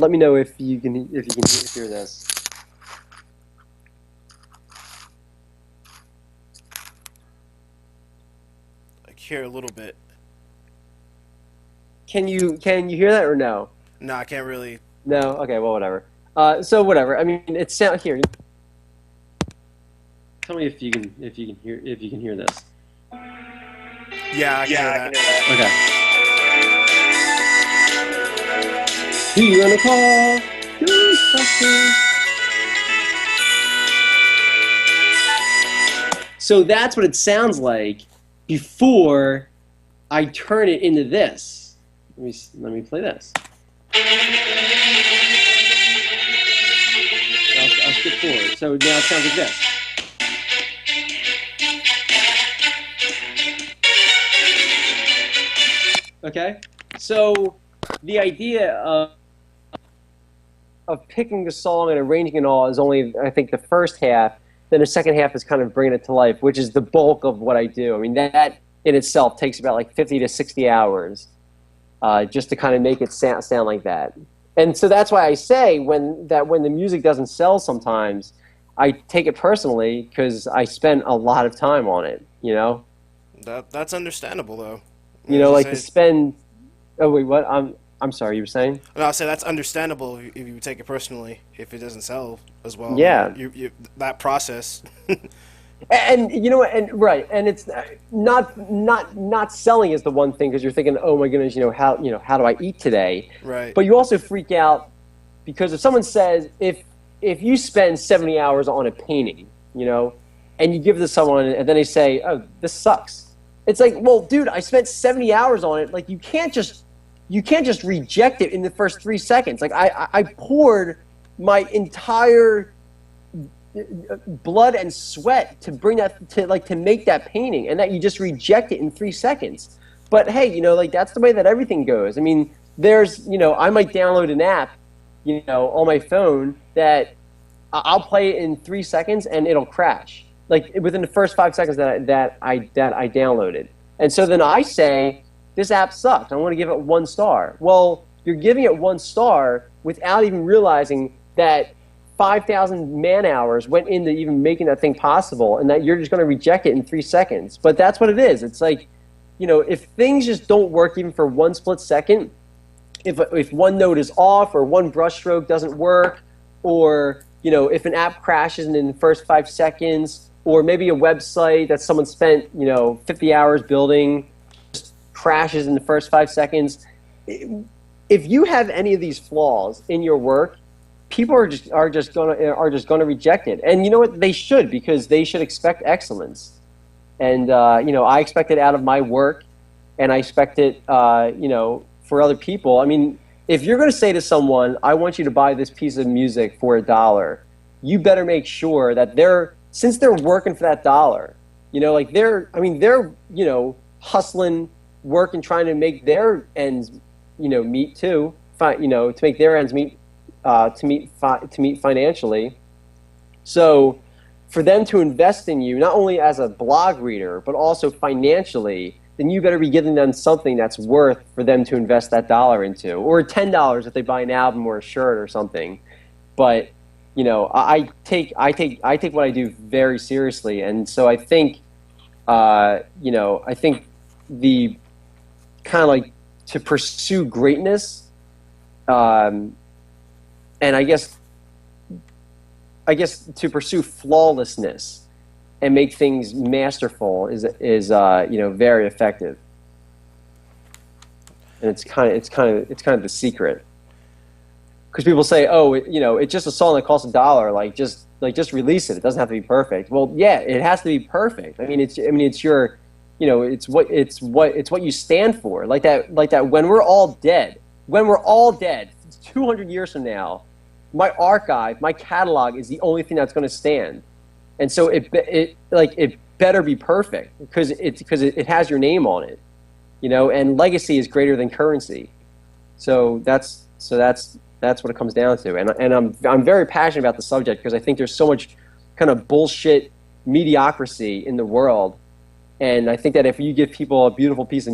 let me know if you can hear this. I hear a little bit. Can you hear that or no? No, I can't really. No. Okay. Well, whatever. So whatever. I mean, it's sound here. Tell me if you can hear this. Yeah, I can hear that. Okay. Who you gonna call? Ghostbusters. So that's what it sounds like before I turn it into this. Let me play this. I'll skip forward. So now it sounds like this. Okay? So the idea of picking the song and arranging it all is only, I think, the first half. Then the second half is kind of bringing it to life, which is the bulk of what I do. I mean, that in itself takes about like 50 to 60 hours just to kind of make it sound like that. And so that's why I say when the music doesn't sell sometimes, I take it personally because I spent a lot of time on it, you know? That's understandable though. You know, like to spend. Oh wait, what? I'm sorry. You were saying? No, I say that's understandable if you take it personally. If it doesn't sell as well, yeah. That process. And you know what? And right, and it's not selling is the one thing because you're thinking, oh my goodness, how do I eat today? Right. But you also freak out because if someone says if you spend 70 hours on a painting, and you give it to someone and then they say, oh, this sucks. It's like, well, dude, I spent 70 hours on it. Like, you can't just reject it in the first 3 seconds. Like, I poured my entire blood and sweat to bring that to make that painting, and that you just reject it in 3 seconds. But hey, like that's the way that everything goes. I mean, there's, I might download an app, on my phone that I'll play it in 3 seconds and it'll crash. Like within the first 5 seconds that I downloaded. And so then I say, this app sucks. I want to give it 1 star. Well, you're giving it 1 star without even realizing that 5,000 man hours went into even making that thing possible, and that you're just going to reject it in 3 seconds. But that's what it is. It's like, if things just don't work even for 1 split second, if one note is off or one brush stroke doesn't work, or if an app crashes in the first 5 seconds, or maybe a website that someone spent 50 hours building just crashes in the first 5 seconds. If you have any of these flaws in your work, people are just gonna reject it. And you know what? They should, because they should expect excellence. And I expect it out of my work, and I expect it for other people. I mean, if you're going to say to someone, I want you to buy this piece of music for $1, you better make sure that since they're working for that dollar, like they're hustling, working, trying to make their ends, meet too, to make their ends meet, to meet financially. So for them to invest in you, not only as a blog reader, but also financially, then you better be giving them something that's worth for them to invest that dollar into, or $10 if they buy an album or a shirt or something. But I take what I do very seriously, and so I think I think the kind of like to pursue greatness, and I guess to pursue flawlessness and make things masterful is very effective. And it's kind of the secret. Because people say, oh, it's just a song that costs $1. Like just release it. It doesn't have to be perfect. Well, yeah, it has to be perfect. I mean, it's your, it's what you stand for. Like that. When we're all dead, 200 years from now, my archive, my catalog is the only thing that's going to stand. And so it better be perfect because it has your name on it, and legacy is greater than currency. So that's what it comes down to. And I'm very passionate about the subject because I think there's so much kind of bullshit mediocrity in the world. And I think that if you give people a beautiful piece of music,